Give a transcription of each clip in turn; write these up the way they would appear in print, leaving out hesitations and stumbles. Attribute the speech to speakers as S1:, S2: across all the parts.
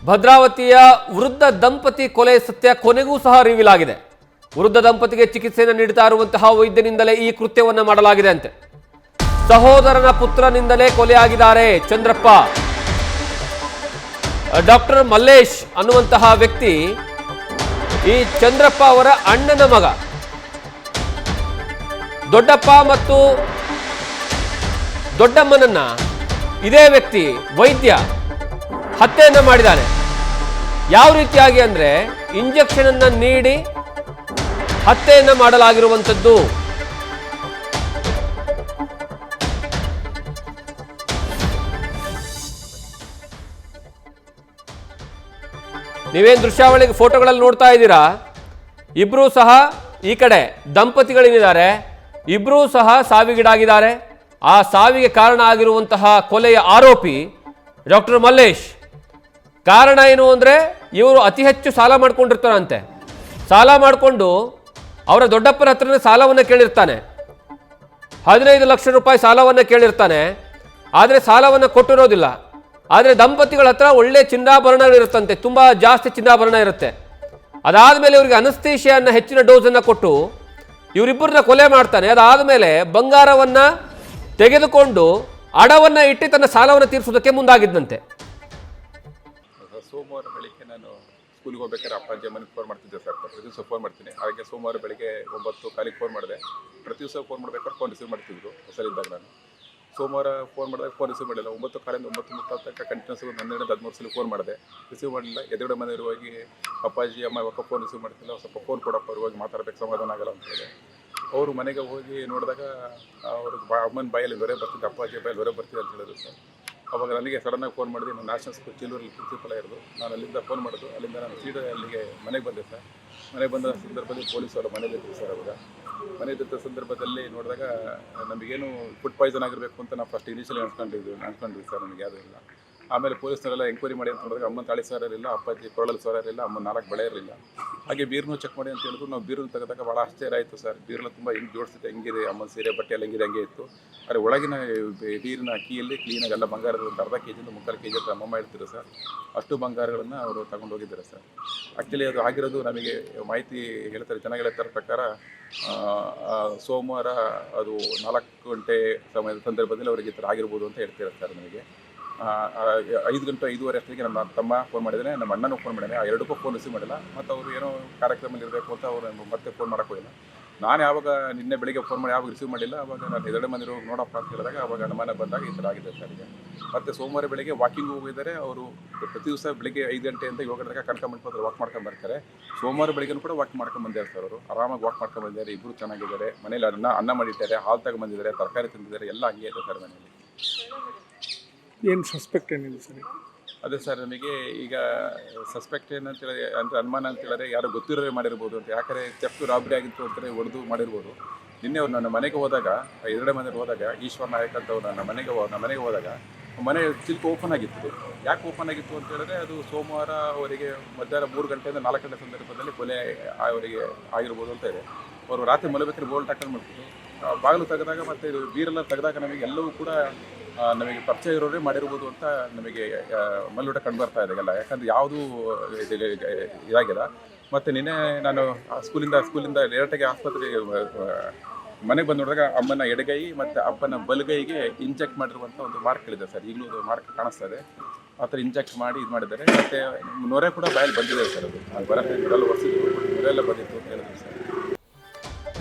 S1: ಭದ್ರಾವತಿಯ ವೃದ್ಧ ದಂಪತಿ ಕೊಲೆ ಸತ್ಯ ಕೊನೆಗೂ ಸಹ ರಿವೀಲ್ ಆಗಿದೆ. ವೃದ್ಧ ದಂಪತಿಗೆ ಚಿಕಿತ್ಸೆಯನ್ನು ನೀಡುತ್ತಾ ಇರುವಂತಹ ವೈದ್ಯನಿಂದಲೇ ಈ ಕೃತ್ಯವನ್ನು ಮಾಡಲಾಗಿದೆ ಅಂತೆ. ಸಹೋದರನ ಪುತ್ರನಿಂದಲೇ ಕೊಲೆಯಾಗಿದ್ದಾರೆ ಚಂದ್ರಪ್ಪ. ಡಾಕ್ಟರ್ ಮಲ್ಲೇಶ್ ಅನ್ನುವಂತಹ ವ್ಯಕ್ತಿ ಈ ಚಂದ್ರಪ್ಪ ಅವರ ಅಣ್ಣನ ಮಗ. ದೊಡ್ಡಪ್ಪ ಮತ್ತು ದೊಡ್ಡಮ್ಮನನ್ನ ಇದೇ ವ್ಯಕ್ತಿ ವೈದ್ಯ ಹತ್ಯೆಯನ್ನ ಮಾಡಿದ್ದಾನೆ. ಯಾವ ರೀತಿಯಾಗಿ ಅಂದ್ರೆ ಇಂಜೆಕ್ಷನ್ ಅನ್ನ ನೀಡಿ ಹತ್ಯೆಯನ್ನ ಮಾಡಲಾಗಿರುವಂಥದ್ದು. ನೀವೇನು ದೃಶ್ಯಾವಳಿಗೆ ಫೋಟೋಗಳಲ್ಲಿ ನೋಡ್ತಾ ಇದ್ದೀರಾ, ಇಬ್ರು ಸಹ ಈ ಕಡೆ ದಂಪತಿಗಳೇನಿದ್ದಾರೆ ಇಬ್ರೂ ಸಹ ಸಾವಿಗೀಡಾಗಿದ್ದಾರೆ. ಆ ಸಾವಿಗೆ ಕಾರಣ ಆಗಿರುವಂತಹ ಕೊಲೆಯ ಆರೋಪಿ ಡಾಕ್ಟರ್ ಮಲ್ಲೇಶ್. ಕಾರಣ ಏನು ಅಂದರೆ ಇವರು ಅತಿ ಹೆಚ್ಚು ಸಾಲ ಮಾಡ್ಕೊಂಡಿರ್ತಾರಂತೆ. ಸಾಲ ಮಾಡಿಕೊಂಡು ಅವರ ದೊಡ್ಡಪ್ಪನ ಹತ್ರನೇ ಸಾಲವನ್ನು ಕೇಳಿರ್ತಾನೆ. 15 ಲಕ್ಷ ರೂಪಾಯಿ ಸಾಲವನ್ನು ಕೇಳಿರ್ತಾನೆ. ಆದರೆ ಸಾಲವನ್ನು ಕೊಟ್ಟಿರೋದಿಲ್ಲ. ಆದರೆ ದಂಪತಿಗಳ ಹತ್ರ ಒಳ್ಳೆ ಚಿನ್ನಾಭರಣಗಳಿರುತ್ತಂತೆ, ತುಂಬ ಜಾಸ್ತಿ ಚಿನ್ನಾಭರಣ ಇರುತ್ತೆ. ಅದಾದಮೇಲೆ ಇವರಿಗೆ ಅನಸ್ತೇಶಿಯಾನ ಹೆಚ್ಚಿನ ಡೋಸನ್ನು ಕೊಟ್ಟು ಇವರಿಬ್ಬರನ್ನ ಕೊಲೆ ಮಾಡ್ತಾನೆ. ಅದಾದಮೇಲೆ ಬಂಗಾರವನ್ನು ತೆಗೆದುಕೊಂಡು ಅಡವನ್ನು ಇಟ್ಟು ತನ್ನ ಸಾಲವನ್ನು ತೀರಿಸೋದಕ್ಕೆ ಮುಂದಾಗಿದ್ದಂತೆ.
S2: ಸೋಮವಾರ ಬೆಳಿಗ್ಗೆ ನಾನು ಸ್ಕೂಲ್ಗೆ ಹೋಗ್ಬೇಕಾದ್ರೆ ಅಪ್ಪಾಜಿ ಮನೆಗೆ ಫೋನ್ ಮಾಡ್ತಿದ್ದೆ ಸರ್. ಪ್ರತಿ ದಿವಸ ಫೋನ್ ಮಾಡ್ತೀನಿ. ಹಾಗೆ ಸೋಮವಾರ ಬೆಳಿಗ್ಗೆ 9:15 ಫೋನ್ ಮಾಡಿದೆ. ಪ್ರತಿ ದಿವಸ ಫೋನ್ ಮಾಡಬೇಕಾದ್ರೆ ಫೋನ್ ರಿಸೀವ್ ಮಾಡ್ತಿದ್ರು ಹೊಸಲಿದ್ದಾಗ. ನಾನು ಸೋಮವಾರ ಫೋನ್ ಮಾಡಿದಾಗ ಫೋನ್ ರಿಸೀವ್ ಮಾಡಿಲ್ಲ. 9:15 9:30 ಕಂಟಿನ್ಯೂಸ್ 12-13 ಸಲ ಫೋನ್ ಮಾಡಿದೆ, ರಿಸೀವ್ ಮಾಡಲಿಲ್ಲ. ಎದುರುಗಡೆ ಮನೆಯವರು ಹೋಗಿ ಅಪ್ಪಾಜಿ ಅಮ್ಮ ಯಾವಾಗ ಫೋನ್ ರಿಸೀವ್ ಮಾಡ್ತಿಲ್ಲ, ಸ್ವಲ್ಪ ಫೋನ್ ಕೊಡಪ್ಪ, ಅವ್ರು ಹೋಗಿ ಮಾತಾಡಬೇಕು, ಸಮಾಧಾನ ಆಗಲ್ಲ ಅಂತ ಹೇಳಿ ಅವರು ಮನೆಗೆ ಹೋಗಿ ನೋಡಿದಾಗ ಅವ್ರ ಅಮ್ಮನ ಬಾಯಲ್ಲಿ ಹೊರೆ ಬರ್ತಿದ್ದೆ, ಅಪ್ಪಾಜಿ ಬಾಯಲ್ಲಿ ಹೊರೆ ಬರ್ತಿದೆ ಅಂತ ಹೇಳಿದ್ರು ಸರ್. ಅವಾಗ ನನಗೆ ಸಡನ್ನಾಗಿ ಫೋನ್ ಮಾಡಿದೆ. ನಾನು ನ್ಯಾಷನಲ್ ಸ್ಕೂಲ್ ಚಿಲ್ಲೂರಲ್ಲಿ ಪ್ರಿನ್ಸಿಪಲ್ ಇರೋದು. ನಾನು ಅಲ್ಲಿಂದ ಫೋನ್ ಮಾಡೋದು. ಅಲ್ಲಿಂದ ನಾನು ಸೀದಾ ಅಲ್ಲಿಗೆ ಮನೆಗೆ ಬಂದೆ ಸರ್. ಮನೆಗೆ ಬಂದ ಸಂದರ್ಭದಲ್ಲಿ ಪೊಲೀಸರು ಮನೆಯಲ್ಲಿದ್ದರು ಸರ್. ಅವಾಗ ಮನೆಯಲ್ಲಿದ್ದ ಸಂದರ್ಭದಲ್ಲಿ ನೋಡಿದಾಗ ನಮಗೇನು ಫುಡ್ ಪಾಯ್ಸನ್ ಆಗಿರಬೇಕು ಅಂತ ನಾವು ಫಸ್ಟ್ ಇನಿಷಿಯಲಿ ಅನ್ಕೊಂಡಿದ್ವಿ ಸರ್. ನನಗೆ ಯಾವುದೂ ಇಲ್ಲ. ಆಮೇಲೆ ಪೊಲೀಸ್ನವರೆಲ್ಲ ಎಂಕ್ವೈರಿ ಮಾಡಿ ಅಂತ ನೋಡಿದಾಗ ಅಮ್ಮನ ತಾಳಿ ಸರ್ ಇರಲಿಲ್ಲ, ಅಪ್ಪಾಜಿ ಕೊರಳಲ್ಲಿ ಸರ್ ಇರಲಿಲ್ಲ, ಅಮ್ಮನ 4 ಬಳೆ ಇರಲಿಲ್ಲ. ಹಾಗೆ ಬೀರನ್ನು ಚೆಕ್ ಮಾಡಿ ಅಂತ ಹೇಳಿದ್ರು. ನಾವು ಬೀರನ್ನು ತೆಗೆದಾಗ ಭಾಳ ಆಶ್ಚರ್ಯ ಆಯಿತು ಸರ್. ಬೀರೆಲ್ಲ ತುಂಬ ಹೆಂಗೆ ಜೋಡಿಸಿದೆ, ಹೆಂಗಿದೆ ಅಮ್ಮನ ಸೀರೆ ಬಟ್ಟೆ ಎಲ್ಲ ಹೆಂಗಿದೆ ಹಂಗೆ ಇತ್ತು. ಆದರೆ ಒಳಗಿನ ಬೀರಿನ ಅಕ್ಕಿಯಲ್ಲಿ ಕ್ಲೀನಾಗಿ ಎಲ್ಲ ಬಂಗಾರದ ಒಂದು ಅರ್ಧ ಕೆಜಿಯಿಂದ 3/4 ಕೆಜಿ ಹತ್ರ ಅಮ್ಮಮ್ಮ ಇರ್ತಿದ್ರು ಸರ್. ಅಷ್ಟು ಬಂಗಾರಗಳನ್ನು ಅವರು ತಗೊಂಡು ಹೋಗಿದ್ದಾರೆ ಸರ್. ಆ್ಯಕ್ಚುಲಿ ಅದು ಆಗಿರೋದು ನಮಗೆ ಮಾಹಿತಿ ಹೇಳ್ತಾರೆ, ಚೆನ್ನಾಗಿ ಹೇಳ್ತಾರೆ ಪ್ರಕಾರ ಸೋಮವಾರ ಅದು 4 ಗಂಟೆ ಸಮಯದ ಸಂದರ್ಭದಲ್ಲಿ ಅವರಿಗೆ ಈ ಥರ ಆಗಿರ್ಬೋದು ಅಂತ ಹೇಳ್ತಿದ್ದಾರೆ ಸರ್. ನನಗೆ 5 ಗಂಟೆ 5:15 ಅಷ್ಟೊತ್ತಿಗೆ ನಮ್ಮ ತಮ್ಮ ಫೋನ್ ಮಾಡಿದ್ದಾನೆ, ನಮ್ಮ ಅಣ್ಣನೂ ಫೋನ್ ಮಾಡಿದ್ದಾನೆ. ಆ ಎರಡಕ್ಕೂ ಫೋನ್ ರಿಸೀವ್ ಮಾಡಿಲ್ಲ. ಮತ್ತು ಅವರು ಏನೋ ಕಾರ್ಯಕ್ರಮದಲ್ಲಿ ಇರಬೇಕು ಅಂತ ಅವರು ಮತ್ತೆ ಫೋನ್ ಮಾಡೋಕ್ಕೆ ಹೋಗಿಲ್ಲ. ನಾನು ಯಾವಾಗ ನಿನ್ನೆ ಬೆಳಿಗ್ಗೆ ಫೋನ್ ಮಾಡಿ ಯಾವಾಗ ರಿಸೀವ್ ಮಾಡಿಲ್ಲ. ಅವಾಗ ನಾನು ಎದುರುಗಡೆ ಮನೆಯವರು ನೋಡಪ್ಪ ಅಂತ ಹೇಳಿದಾಗ ಅವಾಗ ನಮ್ಮ ಮನೆ ಬಂದಾಗ ಈ ಥರ ಆಗಿದೆ ಸರ್. ಈಗ ಮತ್ತು ಸೋಮವಾರ ಬೆಳಿಗ್ಗೆ ವಾಕಿಂಗ್ ಹೋಗಿದ್ದಾರೆ ಅವರು. ಪ್ರತಿ ದಿವಸ ಬೆಳಿಗ್ಗೆ 5 ಗಂಟೆಯಿಂದ 7 ಗಂಟೆಗೆ ಕನಕಮಂಟಪದಲ್ಲಿ ವಾಕ್ ಮಾಡ್ಕೊಂಡು ಬರ್ತಾರೆ. ಸೋಮವಾರ ಬೆಳಿಗ್ಗೆ ಕೂಡ ವಾಕ್ ಮಾಡ್ಕೊಂಡು ಬಂದಿದ್ದಾರೆ ಸರ್. ಅವರು ಆರಾಮಾಗಿ ವಾಕ್ ಮಾಡ್ಕೊಂಡು ಬಂದಿದ್ದಾರೆ. ಇಬ್ಬರು ಚೆನ್ನಾಗಿದ್ದಾರೆ. ಮನೇಲಿ ಅನ್ನ ಮಾಡಿದ್ದಾರೆ, ಹಾಲು ತಗೊಂಡ್ಬಂದಿದ್ದಾರೆ, ತರಕಾರಿ ತಿಂದಿದ್ದಾರೆ, ಎಲ್ಲ ಹಂಗೆ ಇದೆ ಸರ್ ಮನೆಯಲ್ಲಿ.
S3: ಏನು ಸಸ್ಪೆಕ್ಟ್ ಏನಿದೆ ಸರ್?
S2: ಅದೇ ಸರ್, ನಮಗೆ ಈಗ ಸಸ್ಪೆಕ್ಟ್ ಏನಂತೇಳಿ ಅಂದರೆ ಅನುಮಾನ ಅಂತ ಹೇಳಿದ್ರೆ ಯಾರೋ ಗೊತ್ತಿರೋರೇ ಮಾಡಿರ್ಬೋದು ಅಂತ. ಯಾಕಂದರೆ ಥೆಫ್ಟ್ ರಾಬರಿ ಆಗಿತ್ತು ಅಂತಾರೆ, ಹೊಡೆದು ಮಾಡಿರ್ಬೋದು. ನಿನ್ನೆ ಅವ್ರು ನನ್ನ ಮನೆಗೆ ಹೋದಾಗ, ಎದುರುಗಡೆ ಮನೆಗೆ ಹೋದಾಗ, ಈಶ್ವರ್ ನಾಯಕ್ ಅಂತ ಅವ್ರು ನಮ್ಮ ಮನೆಗೆ ಹೋದಾಗ ಮನೆ ಚಿಲ್ಕ ಓಪನ್ ಆಗಿತ್ತು. ಯಾಕೆ ಓಪನ್ ಆಗಿತ್ತು ಅಂತ ಹೇಳಿದ್ರೆ ಅದು ಸೋಮವಾರ ಅವರಿಗೆ ಮಧ್ಯಾಹ್ನ 3 ಗಂಟೆಯಿಂದ 4 ಗಂಟೆ ಸಂದರ್ಭದಲ್ಲಿ ಕೊಲೆ ಅವರಿಗೆ ಆಗಿರ್ಬೋದು ಅಂತ ಇದೆ. ಅವರು ರಾತ್ರಿ ಮಲಗಬೇಕಾದ್ರೆ ಬೋಲ್ಟ್ ಹಾಕೊಂಡು ಮಾಡ್ತಿದ್ರು. ಬಾಗಿಲು ತೆಗೆದಾಗ ಮತ್ತು ಬೀರೆಲ್ಲ ತೆಗೆದಾಗ ನಮಗೆ ಎಲ್ಲವೂ ಕೂಡ ನಮಗೆ ಪರಿಚಯ ಇರೋರೇ ಮಾಡಿರ್ಬೋದು ಅಂತ ನಮಗೆ ಮಲ್ಲೂಟ ಕಂಡು ಬರ್ತಾ ಇದೆ ಎಲ್ಲ. ಯಾಕಂದರೆ ಯಾವುದೂ ಇದಾಗಿಲ್ಲ. ಮತ್ತು ನಿನ್ನೆ ನಾನು ಸ್ಕೂಲಿಂದ ಡೈರೆಕ್ಟಾಗಿ ಆಸ್ಪತ್ರೆಗೆ ಮನೆಗೆ ಬಂದು ನೋಡಿದಾಗ ಅಮ್ಮನ ಎಡಗೈ ಮತ್ತು ಅಪ್ಪನ ಬಲಗೈಗೆ ಇಂಜೆಕ್ಟ್ ಮಾಡಿರುವಂಥ ಒಂದು ಮಾರ್ಕ್ಗಳಿದೆ ಸರ್. ಈಗಲೂ ಅದು ಮಾರ್ಕ್ ಕಾಣಿಸ್ತಾ ಇದೆ. ಆ ಥರ ಇಂಜೆಕ್ಟ್ ಮಾಡಿ ಇದು ಮಾಡಿದ್ದಾರೆ. ಮತ್ತು ನೊರೆ ಕೂಡ ಬಾಯಲ್ಲಿ ಬಂದಿದೆ ಸರ್. ಅದು ಬರಲ್ಲ ವರ್ಷದ್ದು ನೊರೆಲ್ಲ ಬಂದಿತ್ತು ಅಂತ ಹೇಳಿದ್ರು ಸರ್.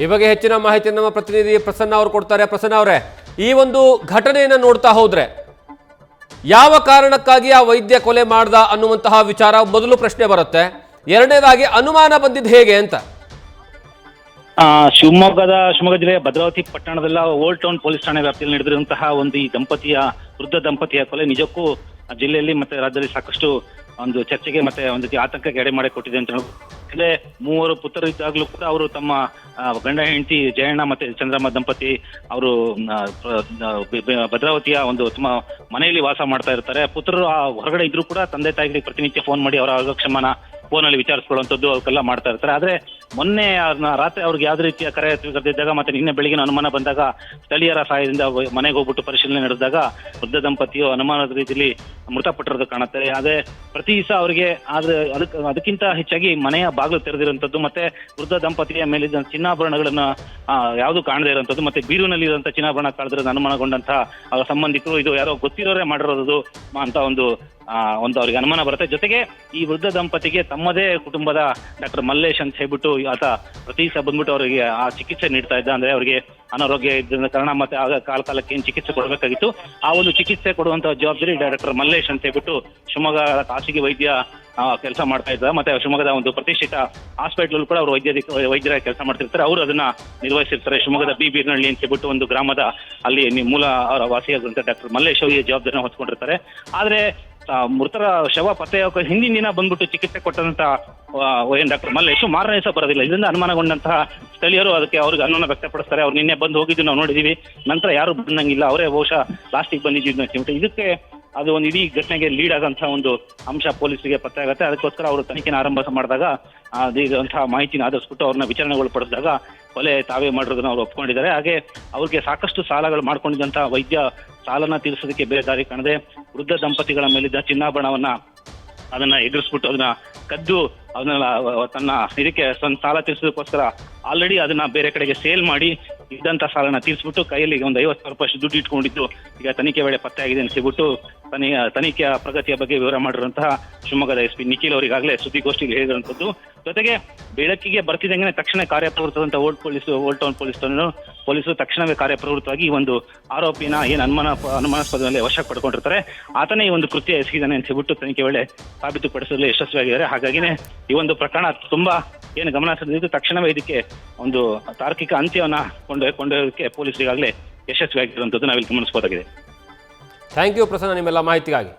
S1: ಈ ಬಗ್ಗೆ ಹೆಚ್ಚಿನ ಮಾಹಿತಿಯನ್ನು ನಮ್ಮ ಪ್ರತಿನಿಧಿ ಪ್ರಸನ್ನ ಅವರು ಕೊಡ್ತಾರೆ. ಪ್ರಸನ್ನ ಅವರೇ, ಈ ಒಂದು ಘಟನೆಯನ್ನು ನೋಡ್ತಾ ಹೋದ್ರೆ ಯಾವ ಕಾರಣಕ್ಕಾಗಿ ಆ ವೈದ್ಯ ಕೊಲೆ ಮಾಡ್ದ ಅನ್ನುವಂತಹ ವಿಚಾರ ಮೊದಲು ಪ್ರಶ್ನೆ ಬರುತ್ತೆ. ಎರಡನೇದಾಗಿ ಅನುಮಾನ ಬಂದಿದ್ದು ಹೇಗೆ ಅಂತ.
S4: ಶಿವಮೊಗ್ಗ ಜಿಲ್ಲೆಯ ಭದ್ರಾವತಿ ಪಟ್ಟಣದ ಓಲ್ಡ್ ಟೌನ್ ಪೊಲೀಸ್ ಠಾಣೆ ವ್ಯಾಪ್ತಿಯಲ್ಲಿ ನಡೆದಿರುವಂತಹ ಒಂದು ಈ ವೃದ್ಧ ದಂಪತಿಯ ಕೊಲೆ ನಿಜಕ್ಕೂ ಜಿಲ್ಲೆಯಲ್ಲಿ ಮತ್ತೆ ರಾಜ್ಯದಲ್ಲಿ ಸಾಕಷ್ಟು ಒಂದು ಚರ್ಚೆಗೆ ಮತ್ತೆ ಒಂದು ರೀತಿ ಆತಂಕಕ್ಕೆ ಎಡೆ ಮಾಡಿ ಕೊಟ್ಟಿದೆ ಅಂತ ಹೇಳಿ 3 ಪುತ್ರರಿದ್ದಾಗಲೂ ಕೂಡ ಅವರು ತಮ್ಮ ಗಂಡ ಹೆಂಡತಿ ಜಯಣ್ಣ ಮತ್ತೆ ಚಂದ್ರಮ್ಮ ದಂಪತಿ ಅವರು ಭದ್ರಾವತಿಯ ಒಂದು ತಮ್ಮ ಮನೆಯಲ್ಲಿ ವಾಸ ಮಾಡ್ತಾ ಇರ್ತಾರೆ. ಪುತ್ರರು ಹೊರಗಡೆ ಇದ್ರು ಕೂಡ ತಂದೆ ತಾಯಿಗಳಿಗೆ ಪ್ರತಿನಿತ್ಯ ಫೋನ್ ಮಾಡಿ ಅವರ ಯೋಗಕ್ಷೇಮನ ಫೋನಲ್ಲಿ ವಿಚಾರಿಸ್ಕೊಳ್ಳುವಂಥದ್ದು ಅವಕ್ಕೆಲ್ಲ ಮಾಡ್ತಾ ಇರ್ತಾರೆ. ಆದ್ರೆ ಮೊನ್ನೆ ರಾತ್ರಿ ಅವ್ರಿಗೆ ಯಾವುದೇ ರೀತಿಯ ಕರೆ ಸ್ವೀಕರಿಸಿದ್ದಾಗ ಮತ್ತೆ ನಿನ್ನೆ ಬೆಳಿಗ್ಗೆ ಅನುಮಾನ ಬಂದಾಗ ಸ್ಥಳೀಯರ ಸಹಾಯದಿಂದ ಮನೆಗೆ ಹೋಗ್ಬಿಟ್ಟು ಪರಿಶೀಲನೆ ನಡೆಸಿದಾಗ ವೃದ್ಧ ದಂಪತಿಯು ಅನುಮಾನದ ರೀತಿಯಲ್ಲಿ ಮೃತಪಟ್ಟಿರೋದು ಕಾಣುತ್ತೆ. ಅದೇ ಪ್ರತಿ ದಿವಸ ಅವರಿಗೆ ಆದ್ರೆ ಅದಕ್ಕಿಂತ ಹೆಚ್ಚಾಗಿ ಮನೆಯ ಬಾಗಿಲು ತೆರೆದಿರುವಂತದ್ದು ಮತ್ತೆ ವೃದ್ಧ ದಂಪತಿಯ ಮೇಲಿದ್ದ ಚಿನ್ನಾಭರಣಗಳನ್ನ ಯಾವುದು ಕಾಣದೇ ಇರುವಂತದ್ದು ಮತ್ತೆ ಬೀರುನಲ್ಲಿ ಇರುವಂತಹ ಚಿನ್ನಾಭರಣ ಕಳೆದಿರೋದು ಅನುಮಾನಗೊಂಡಂತಹ ಅವರ ಸಂಬಂಧಿಕರು ಇದು ಯಾರೋ ಗೊತ್ತಿರೋರೇ ಮಾಡಿರೋದು ಅಂತ ಒಂದು ಅವ್ರಿಗೆ ಅನುಮಾನ ಬರುತ್ತೆ. ಜೊತೆಗೆ ಈ ವೃದ್ಧ ದಂಪತಿಗೆ ತಮ್ಮದೇ ಕುಟುಂಬದ ಡಾಕ್ಟರ್ ಮಲ್ಲೇಶ್ ಅಂತ ಹೇಳ್ಬಿಟ್ಟು ಆತ ಪ್ರತಿ ದಿವಸ ಬಂದ್ಬಿಟ್ಟು ಅವರಿಗೆ ಆ ಚಿಕಿತ್ಸೆ ನೀಡ್ತಾ ಇದ್ದ. ಅಂದ್ರೆ ಅವರಿಗೆ ಅನಾರೋಗ್ಯ ಇದ್ದ ಕಾರಣ ಮತ್ತೆ ಆಗ ಕಾಲಕ್ಕೆ ಏನ್ ಚಿಕಿತ್ಸೆ ಕೊಡಬೇಕಾಗಿತ್ತು ಆ ಒಂದು ಚಿಕಿತ್ಸೆ ಕೊಡುವಂತ ಜವಾಬ್ದಾರಿ ಡಾಕ್ಟರ್ ಮಲ್ಲೇಶ್ ಅಂತ ಹೇಳ್ಬಿಟ್ಟು ಶಿವಮೊಗ್ಗ ಖಾಸಗಿ ವೈದ್ಯ ಕೆಲಸ ಮಾಡ್ತಾ ಇದ್ದಾರೆ. ಮತ್ತೆ ಶಿವಮೊಗ್ಗದ ಒಂದು ಪ್ರತಿಷ್ಠಿತ ಹಾಸ್ಪಿಟಲ್ ಕೂಡ ಅವರು ವೈದ್ಯರ ಕೆಲಸ ಮಾಡ್ತಿರ್ತಾರೆ. ಅವರು ಅದನ್ನ ನಿರ್ವಹಿಸಿರ್ತಾರೆ. ಶಿವಮೊಗ್ಗದ ಬೀರ್ನಹಳ್ಳಿ ಅಂತ ಹೇಳ್ಬಿಟ್ಟು ಒಂದು ಗ್ರಾಮದ ಅಲ್ಲಿ ಮೂಲ ಅವರ ವಾಸಿಯಾದಂತ ಡಾಕ್ಟರ್ ಮಲ್ಲೇಶ್ ಈ ಜವಾಬ್ದಾರಿನ ಹೊತ್ಕೊಂಡಿರ್ತಾರೆ. ಆದ್ರೆ ಮೃತರ ಶವ ಪತ್ತೆಯಾಗ ಹಿಂದಿನ ದಿನ ಬಂದ್ಬಿಟ್ಟು ಚಿಕಿತ್ಸೆ ಕೊಟ್ಟಂತ ಡಾಕ್ಟರ್ ಮಲ್ಲೇಶ್ ಮಾರನೇ ದಿವಸ ಬರೋದಿಲ್ಲ. ಇದರಿಂದ ಅನುಮಾನಗೊಂಡಂತಹ ಸ್ಥಳೀಯರು ಅದಕ್ಕೆ ಅವ್ರಿಗೆ ಅನುಮಾನ ವ್ಯಕ್ತಪಡಿಸ್ತಾರೆ. ಅವ್ರು ನಿನ್ನೆ ಬಂದು ಹೋಗಿದ್ದು ನಾವು ನೋಡಿದೀವಿ, ನಂತರ ಯಾರು ಬಂದಂಗಿಲ್ಲ, ಅವರೇ ಬಹುಶಃ ಲಾಸ್ಟಿಗೆ ಬಂದಿದ್ದು ಅಂತ ಹೇಳ್ಬಿಟ್ಟು ಇದಕ್ಕೆ ಅದು ಒಂದು ಇಡೀ ಘಟನೆಗೆ ಲೀಡ್ ಆದಂತಹ ಒಂದು ಅಂಶ ಪೊಲೀಸರಿಗೆ ಪತ್ತೆ ಆಗುತ್ತೆ. ಅದಕ್ಕೋಸ್ಕರ ಅವರು ತನಿಖೆನ ಆರಂಭ ಮಾಡಿದಾಗ ಇದಂತಹ ಮಾಹಿತಿನ ಆಧರಿಸ್ಬಿಟ್ಟು ಅವ್ರನ್ನ ವಿಚಾರಣೆಗೊಳಪಡಿಸಿದಾಗ ಕೊಲೆ ತಾವೇ ಮಾಡಿರೋದನ್ನ ಅವ್ರು ಒಪ್ಕೊಂಡಿದ್ದಾರೆ. ಹಾಗೆ ಅವ್ರಿಗೆ ಸಾಕಷ್ಟು ಸಾಲಗಳು ಮಾಡ್ಕೊಂಡಿದ್ದಂತಹ ವೈದ್ಯ ಸಾಲನ ತೀರಿಸೋದಕ್ಕೆ ಬೇರೆ ದಾರಿ ಕಾಣದೆ ವೃದ್ಧ ದಂಪತಿಗಳ ಮೇಲಿದ್ದ ಚಿನ್ನಾಭರಣವನ್ನ ಅದನ್ನ ಎದುರಿಸ್ಬಿಟ್ಟು ಅದನ್ನ ಕದ್ದು ಅದನ್ನ ತನ್ನ ಇದಕ್ಕೆ ಸಾಲ ತೀರಿಸೋದಕ್ಕೋಸ್ಕರ ಆಲ್ರೆಡಿ ಅದನ್ನ ಬೇರೆ ಕಡೆಗೆ ಸೇಲ್ ಮಾಡಿ ಇದ್ದಂತ ಸಾಲನ ತೀರಿಸ್ಬಿಟ್ಟು ಕೈಯಲ್ಲಿ ಒಂದು 50,000 ರೂಪಾಯಿ ದುಡ್ಡು ಇಟ್ಕೊಂಡಿದ್ದು ಈಗ ತನಿಖೆ ವೇಳೆ ಪತ್ತೆ ಆಗಿದೆ ಅಂತ ಹೇಳ್ಬಿಟ್ಟು ತನಿಖೆಯ ಪ್ರಗತಿಯ ಬಗ್ಗೆ ವಿವರ ಮಾಡಿರುವಂತಹ ಶಿವಮೊಗ್ಗದ SP ನಿಖಿಲ್ ಅವರಿಗಾಗಲೇ ಸುದ್ದಿಗೋಷ್ಠಿಗೆ ಹೇಳಿರುವಂತದ್ದು. ಜೊತೆಗೆ ಬೆಳಕಿಗೆ ಬರ್ತಿದ್ದಂಗೆ ತಕ್ಷಣ ಕಾರ್ಯಪ್ರವೃತ್ತದಂತ ಓಲ್ಡ್ ಟೌನ್ ಪೊಲೀಸರು ತಕ್ಷಣವೇ ಕಾರ್ಯಪ್ರವೃತ್ತವಾಗಿ ಈ ಒಂದು ಆರೋಪಿನ ಏನು ಅನುಮಾನಾಸ್ಪದದಲ್ಲಿ ವಶಕ್ಕೆ ಪಡ್ಕೊಂಡಿರ್ತಾರೆ. ಆತನೇ ಈ ಒಂದು ಕೃತ್ಯ ಎಸಗಿದ್ದಾನೆ ಅಂತ ಹೇಳ್ಬಿಟ್ಟು ತನಿಖೆ ವೇಳೆ ಸಾಬೀತುಪಡಿಸಲು ಯಶಸ್ವಿಯಾಗಿದ್ದಾರೆ. ಹಾಗಾಗಿನೇ ಈ ಒಂದು ಪ್ರಕರಣ ತುಂಬಾ ಏನು ಗಮನ ಸೆಳೆದಿದ್ದು ತಕ್ಷಣವೇ ಇದಕ್ಕೆ ಒಂದು ತಾರ್ಕಿಕ ಅಂತ್ಯವನ್ನ ಕೊಂಡೊಯ್ಯೋದಕ್ಕೆ ಪೊಲೀಸರಿಗಾಗಲೇ ಯಶಸ್ವಿಯಾಗಿರುವಂಥದ್ದು ನಾವಿಲ್ಲಿ ಗಮನಿಸಬಹುದಾಗಿದೆ.
S1: ಥ್ಯಾಂಕ್ ಯು ಪ್ರಸನ್ನ ನಿಮ್ಮೆಲ್ಲ ಮಾಹಿತಿಗಾಗಿ.